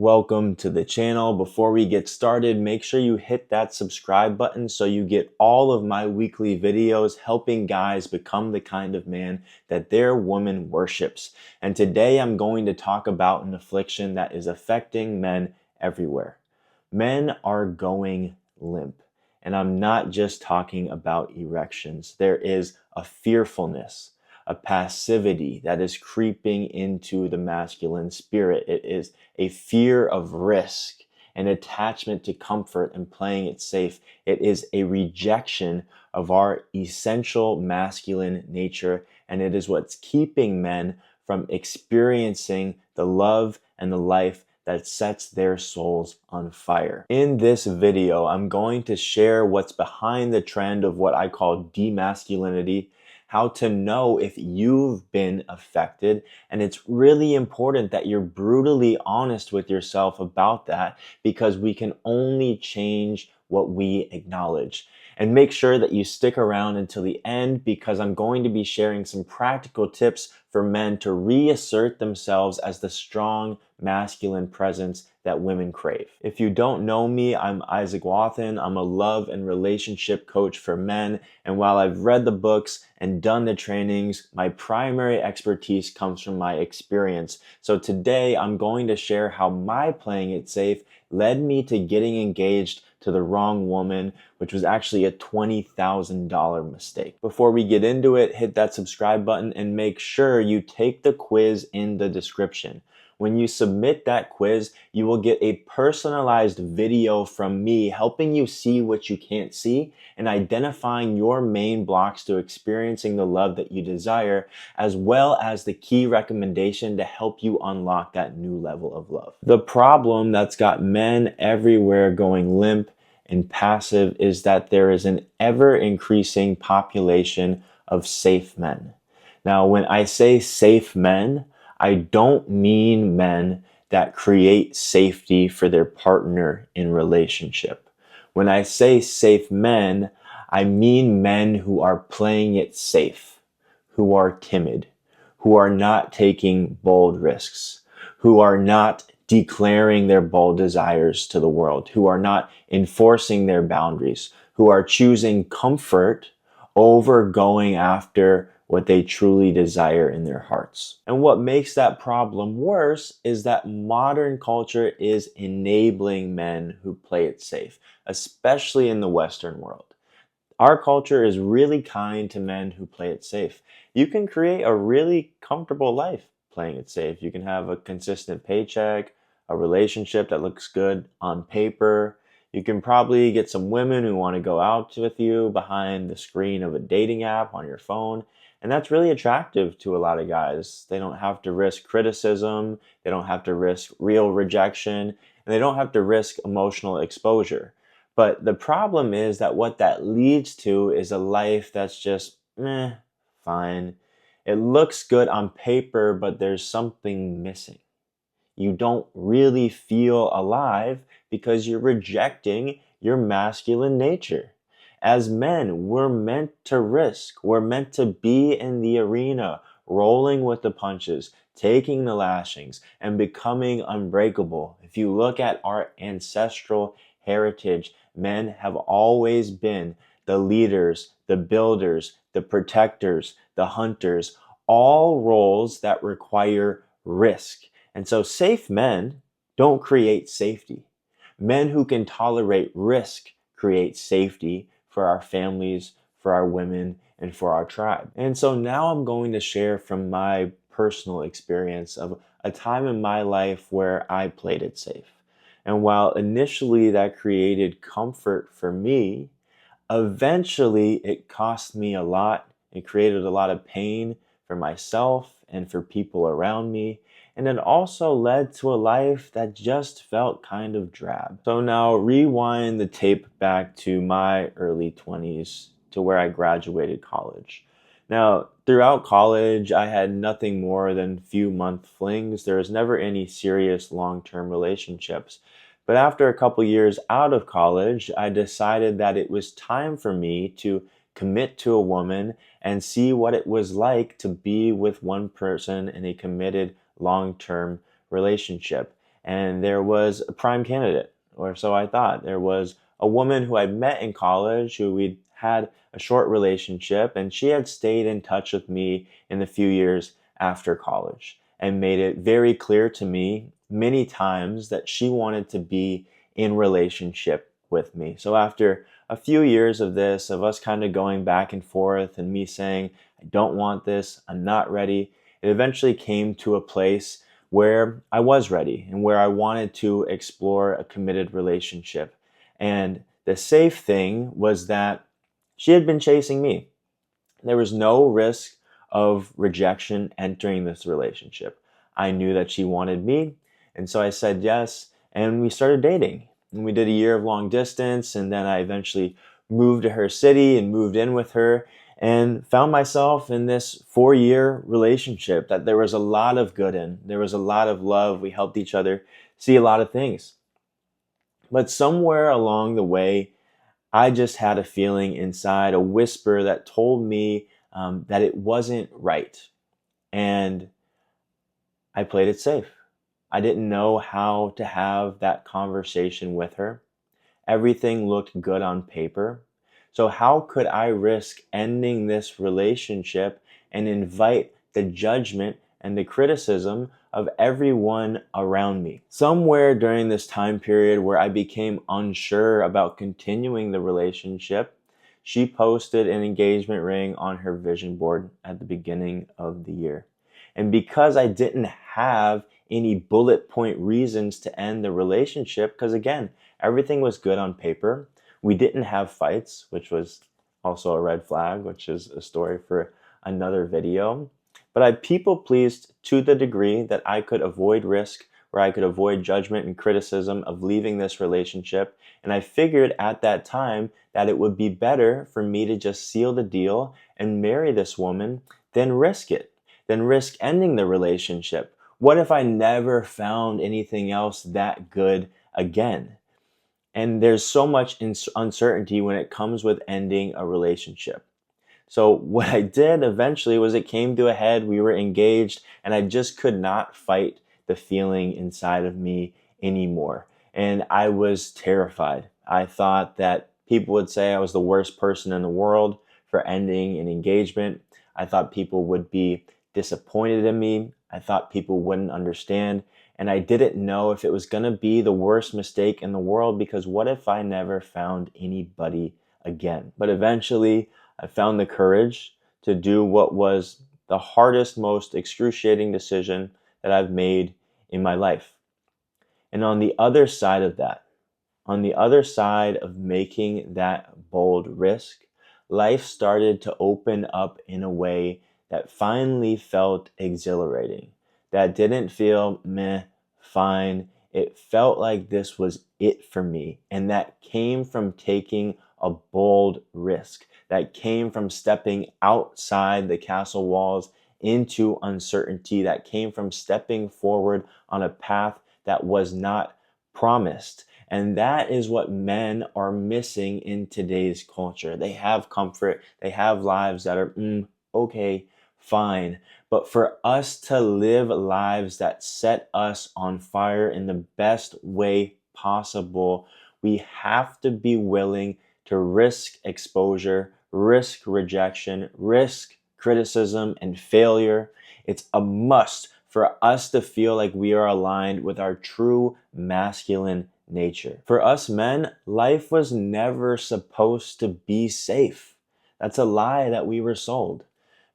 Welcome to the channel. Before we get started, make sure you hit that subscribe button so you get all of my weekly videos helping guys become the kind of man that their woman worships. And today I'm going to talk about an affliction that is affecting men everywhere. Men are going limp. And I'm not just talking about erections. There is a fearfulness, a passivity that is creeping into the masculine spirit. It is a fear of risk, an attachment to comfort and playing it safe. It is a rejection of our essential masculine nature, and it is what's keeping men from experiencing the love and the life that sets their souls on fire. In this video, I'm going to share what's behind the trend of what I call demasculinity, how to know if you've been affected. And it's really important that you're brutally honest with yourself about that, because we can only change what we acknowledge. And make sure that you stick around until the end, because I'm going to be sharing some practical tips for men to reassert themselves as the strong masculine presence that women crave. If you don't know me, I'm Isaac Wathen. I'm a love and relationship coach for men. And while I've read the books and done the trainings, my primary expertise comes from my experience. So today I'm going to share how my playing it safe led me to getting engaged to the wrong woman, which was actually a $20,000 mistake. Before we get into it, hit that subscribe button and make sure you take the quiz in the description. When you submit that quiz, you will get a personalized video from me helping you see what you can't see and identifying your main blocks to experiencing the love that you desire, as well as the key recommendation to help you unlock that new level of love. The problem that's got men everywhere going limp and passive is that there is an ever-increasing population of safe men. Now, when I say safe men, I don't mean men that create safety for their partner in relationship. When I say safe men, I mean men who are playing it safe, who are timid, who are not taking bold risks, who are not declaring their bold desires to the world, who are not enforcing their boundaries, who are choosing comfort over going after what they truly desire in their hearts. And what makes that problem worse is that modern culture is enabling men who play it safe, especially in the Western world. Our culture is really kind to men who play it safe. You can create a really comfortable life playing it safe. You can have a consistent paycheck, a relationship that looks good on paper. You can probably get some women who want to go out with you behind the screen of a dating app on your phone. And that's really attractive to a lot of guys. They don't have to risk criticism. They don't have to risk real rejection. And they don't have to risk emotional exposure. But the problem is that what that leads to is a life that's just, fine. It looks good on paper, but there's something missing. You don't really feel alive because you're rejecting your masculine nature. As men, we're meant to risk. We're meant to be in the arena, rolling with the punches, taking the lashings, and becoming unbreakable. If you look at our ancestral heritage, men have always been the leaders, the builders, the protectors, the hunters, all roles that require risk. And so safe men don't create safety. Men who can tolerate risk create safety for our families, for our women, and for our tribe. And so now I'm going to share from my personal experience of a time in my life where I played it safe. And while initially that created comfort for me, eventually it cost me a lot. It created a lot of pain for myself and for people around me. And it also led to a life that just felt kind of drab. So now rewind the tape back to my early 20s, to where I graduated college. Now, throughout college, I had nothing more than few-month flings. There was never any serious long-term relationships. But after a couple years out of college, I decided that it was time for me to commit to a woman and see what it was like to be with one person in a committed long-term relationship. And there was a prime candidate, or so I thought. There was a woman who I'd met in college who we'd had a short relationship, and she had stayed in touch with me in the few years after college and made it very clear to me many times that she wanted to be in relationship with me. So after a few years of this, of us kind of going back and forth and me saying, I don't want this, I'm not ready, it eventually came to a place where I was ready and where I wanted to explore a committed relationship. And the safe thing was that she had been chasing me. There was no risk of rejection entering this relationship. I knew that she wanted me, and so I said yes, and we started dating. And we did a year of long distance, and then I eventually moved to her city and moved in with her and found myself in this 4-year relationship that there was a lot of good in. There was a lot of love. We helped each other see a lot of things. But somewhere along the way, I just had a feeling inside, a whisper that told me that it wasn't right. And I played it safe. I didn't know how to have that conversation with her. Everything looked good on paper. So, how could I risk ending this relationship and invite the judgment and the criticism of everyone around me? Somewhere during this time period where I became unsure about continuing the relationship, she posted an engagement ring on her vision board at the beginning of the year. And because I didn't have any bullet point reasons to end the relationship, because again, everything was good on paper. We didn't have fights, which was also a red flag, which is a story for another video. But I people pleased to the degree that I could avoid risk, where I could avoid judgment and criticism of leaving this relationship. And I figured at that time that it would be better for me to just seal the deal and marry this woman than risk it, than risk ending the relationship. What if I never found anything else that good again? And there's so much uncertainty when it comes with ending a relationship. So what I did eventually was it came to a head. We were engaged, and I just could not fight the feeling inside of me anymore. And I was terrified. I thought that people would say I was the worst person in the world for ending an engagement. I thought people would be disappointed in me. I thought people wouldn't understand. And I didn't know if it was going to be the worst mistake in the world, because what if I never found anybody again? But eventually, I found the courage to do what was the hardest, most excruciating decision that I've made in my life. And on the other side of that, on the other side of making that bold risk, life started to open up in a way that finally felt exhilarating, that didn't feel meh, fine. It felt like this was it for me. And that came from taking a bold risk, that came from stepping outside the castle walls into uncertainty, that came from stepping forward on a path that was not promised. And that is what men are missing in today's culture. They have comfort, they have lives that are okay, fine. But for us to live lives that set us on fire in the best way possible, we have to be willing to risk exposure, risk rejection, risk criticism and failure. It's a must for us to feel like we are aligned with our true masculine nature. For us men, life was never supposed to be safe. That's a lie that we were sold.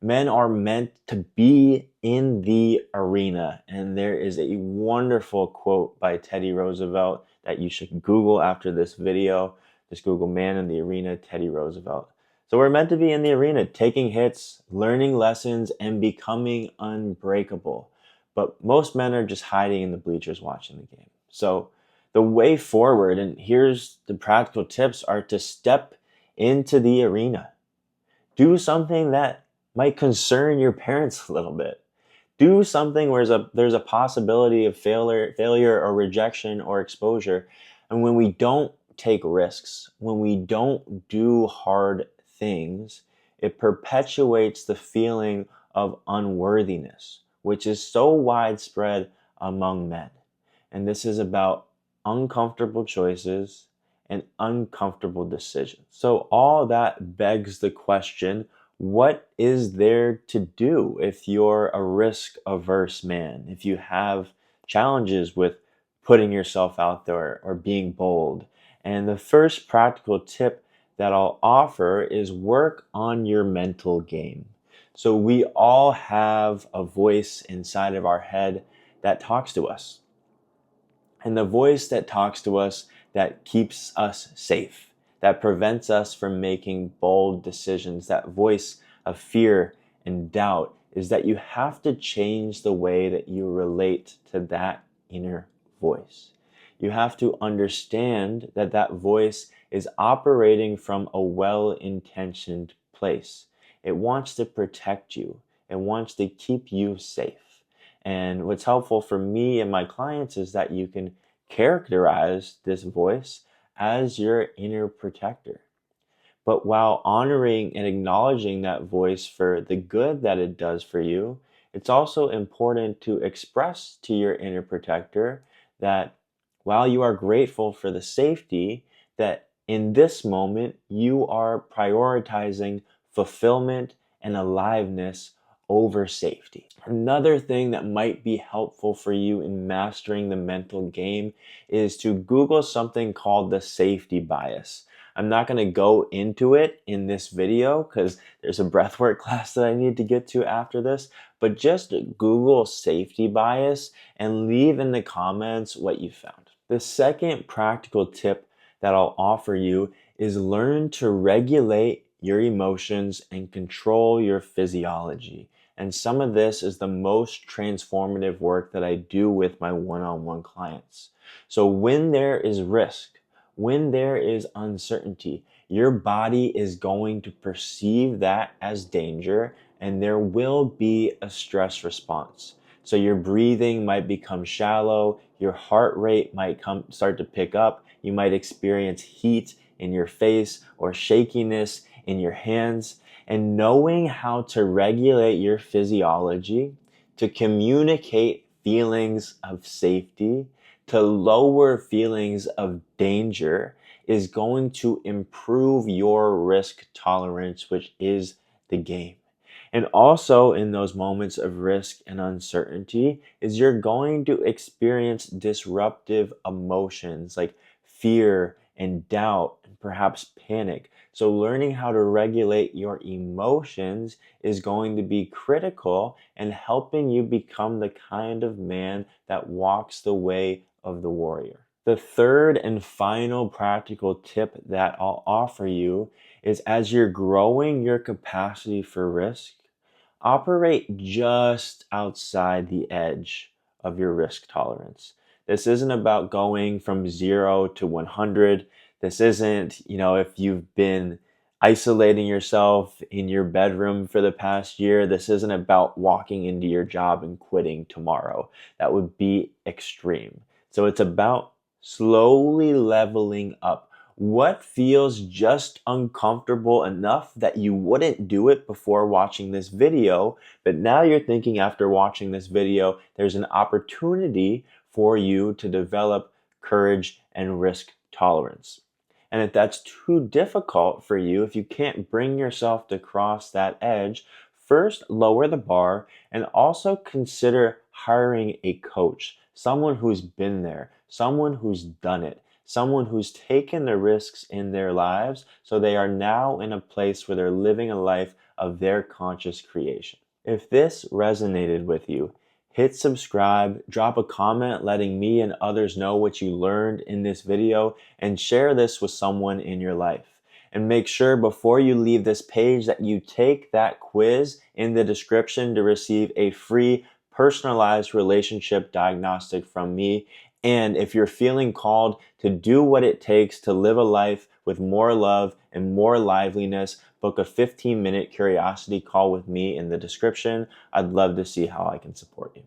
Men are meant to be in the arena. And there is a wonderful quote by Teddy Roosevelt that you should Google after this video. Just Google "man in the arena," Teddy Roosevelt. So we're meant to be in the arena, taking hits, learning lessons, and becoming unbreakable. But most men are just hiding in the bleachers watching the game. So the way forward, and here's the practical tips, are to step into the arena. Do something that might concern your parents a little bit. Do something where there's a possibility of failure or rejection or exposure. And when we don't take risks, when we don't do hard things, it perpetuates the feeling of unworthiness, which is so widespread among men. And this is about uncomfortable choices and uncomfortable decisions. So, all that begs the question, what is there to do if you're a risk averse man? If you have challenges with putting yourself out there or being bold? And the first practical tip that I'll offer is work on your mental game. So, we all have a voice inside of our head that talks to us. And the voice that talks to us, that keeps us safe, that prevents us from making bold decisions, that voice of fear and doubt, is that you have to change the way that you relate to that inner voice. You have to understand that that voice is operating from a well-intentioned place. It wants to protect you. It wants to keep you safe. And what's helpful for me and my clients is that you can characterize this voice as your inner protector. But while honoring and acknowledging that voice for the good that it does for you, it's also important to express to your inner protector that while you are grateful for the safety, that in this moment you are prioritizing fulfillment and aliveness over safety. Another thing that might be helpful for you in mastering the mental game is to Google something called the safety bias. I'm not going to go into it in this video because there's a breathwork class that I need to get to after this, but just Google safety bias and leave in the comments what you found. The second practical tip that I'll offer you is learn to regulate your emotions and control your physiology. And some of this is the most transformative work that I do with my one-on-one clients. So when there is risk, when there is uncertainty, your body is going to perceive that as danger, and there will be a stress response. So your breathing might become shallow, your heart rate might start to pick up, you might experience heat in your face or shakiness in your hands. And knowing how to regulate your physiology, to communicate feelings of safety, to lower feelings of danger, is going to improve your risk tolerance, which is the game. And also in those moments of risk and uncertainty is you're going to experience disruptive emotions like fear and doubt and perhaps panic. So learning how to regulate your emotions is going to be critical in helping you become the kind of man that walks the way of the warrior. The third and final practical tip that I'll offer you is as you're growing your capacity for risk, operate just outside the edge of your risk tolerance. This isn't about going from 0 to 100. This isn't, if you've been isolating yourself in your bedroom for the past year, this isn't about walking into your job and quitting tomorrow. That would be extreme. So it's about slowly leveling up. What feels just uncomfortable enough that you wouldn't do it before watching this video, but now you're thinking after watching this video, there's an opportunity for you to develop courage and risk tolerance. And if that's too difficult for you, if you can't bring yourself to cross that edge, first lower the bar and also consider hiring a coach, someone who's been there, someone who's done it, someone who's taken the risks in their lives so they are now in a place where they're living a life of their conscious creation. If this resonated with you, hit subscribe, drop a comment letting me and others know what you learned in this video, and share this with someone in your life. And make sure before you leave this page that you take that quiz in the description to receive a free personalized relationship diagnostic from me. And if you're feeling called to do what it takes to live a life with more love and more liveliness, book a 15-minute curiosity call with me in the description. I'd love to see how I can support you.